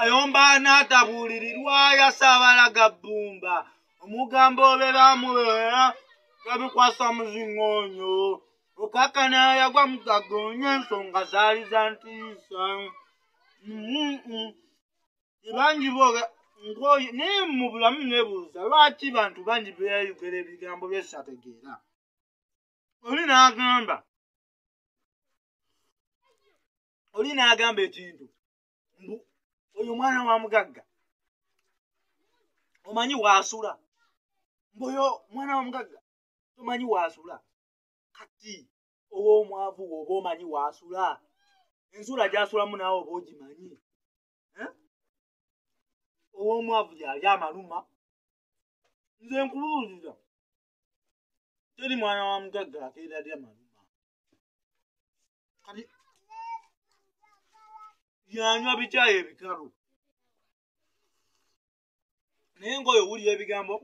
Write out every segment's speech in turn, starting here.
ayomba n'atabuulirirwa yasaabalaga bbumba omugambo obe baamubeera gabikwasa muzingoonyo okakana yagwa mugagonye ensonga zaali za ntiisa bangi boga naye mu bulamu nebuuza lwaki bantu bangi beeyayogera ebigambo byessategeera oli n'agamba ekintu oyo mwana wa mugagga omanyi waasula mboyo mwana wa mugagga tomanyi waasula kati ow'omwavu oba omanyi waasula ensula gyasulamu naawe oba ogimanyi ow'omwavu yali amaluma nze nkubuulira teri mwana wa mugagga akeera lya maluma kati yanywa bikyayi ebikalu naye ng'oyo owulira ebigambo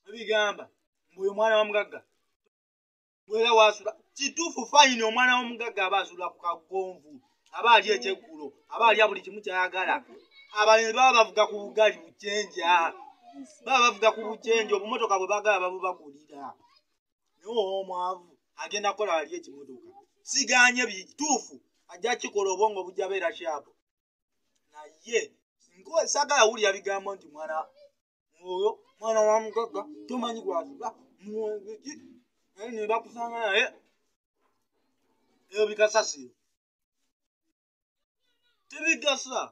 ebigamba ng'oyo mwana wa mugagga bwera waasula kituufu fayini omwana w'omugagga aba asula ku kagonvu aba ali ekyeggulo aba alya buli kimu kyayagala abalimi baba bavuga ku bugali bucenja baba bavuga ku bucenja obumotoka bwe bagala babubagulira naye ow'omwavu agenda kukola wali ekimotoka siganye bituufu ajja kikola obwongo bujja beera kyabu naye sagala wulira bigambo nti oyo mwana wa mugagga tomanyi gwasula muwengeki naye ne bakusanga naye ebyo bikasasiro tebigasa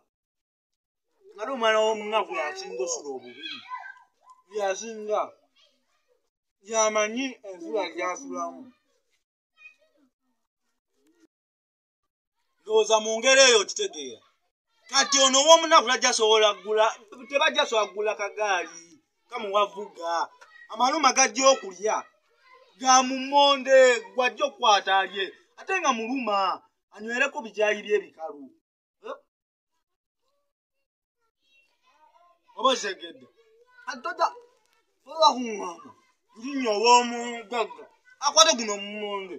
ate omwana w'omunaku yasinga osula obubiri yasinga yamanyi ensula gyasulamu ndowooza mu ngeri eyo okitegeera kati ono ow'omunaku tebajjasobola kugula kagaali kamuwavuga amaluma gajja okulya ga mumonde gwajja okukwata alye ate nga muluma anywereko bikyayi by'ebikalu oba segedde atoda oba kuŋŋamba njinya ow'omugagga akwate guno mumonde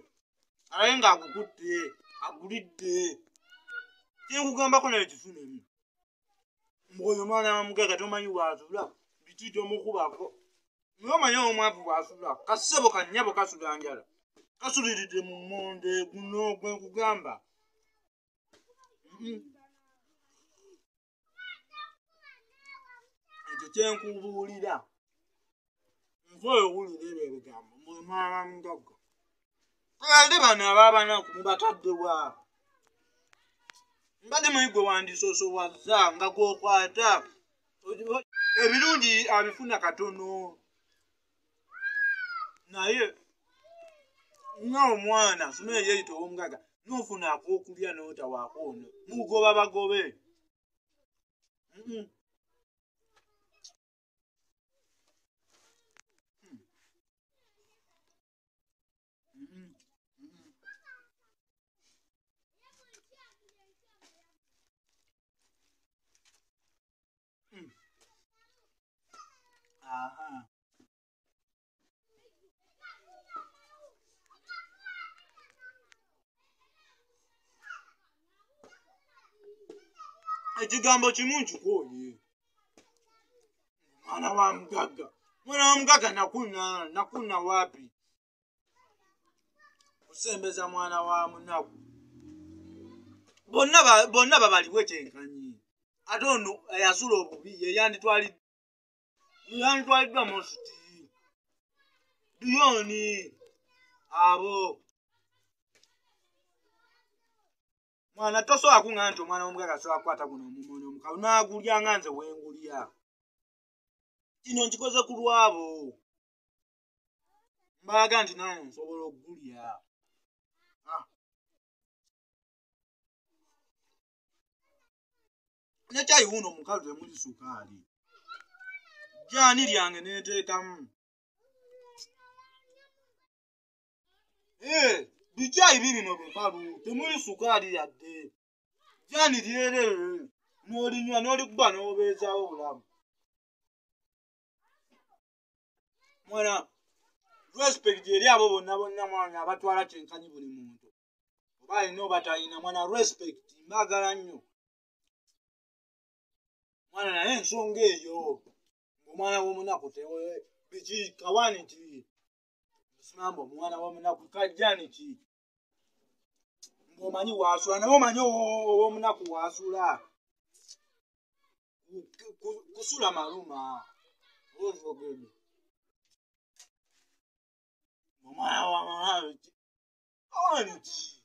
alaye ng'agukutte agulidde kyenkugambako naye kifunemu mwoyo mwana wa mugagga tomanyi waasula biti tomukubako naye omanyi omwavu waasula kasebo kannyabo kasula njala kasuliridde mu mmonde guno gwenkugamba ekyo kyenkubuulira nfe owulira ebyo ebigambo mwoyo mwana wa mugagga ate bano abaabanaku mubataddewa mbadde manyi gwe wandisoosowaza nga gwokwata ebirungi abifuna katono naye nga omwana somere yeeyita ow'omugagga n'ofuna ak'okulya n'otawaako ono mugoba bagobe ekigambo kimu nkikooye mwana wa mugagga nakuna wapi kusembeza mwana wa munaku bonna babaliwo ekyenkanyi ate ono eyasula obubi yeyanditwaliddwa mositi duyoni abo mwana tosobola kuŋŋamba nti omwana w'omugagga asobola kukwata guno omumono omukalu naagulya nga nze wengulya kino nkikoze ku lwabo mbalaga nti nange nsobola okugulya nekyayi wuuno omukalu temuli sukaali jjaani lyange neeteekamu bikyayi bibino bikalu temuli sukaali yadde jjaani lyerere n'olinywa n'olikuba n'obeezaawo obulamu mwana respect eri abo bonna mwana abatwala kyenkanyi buli muntu oba alina oba talina mwana respect mbaagala nnyo mwana naye ensonga eyo omwana w'omunaku biki kawani ki simamba omwana w'omunaku kajjani ki ng'omanyi waasula naye omanyi ow'omunaku waasula kusula maluma ozogedde omwana w'omunaku kawani ki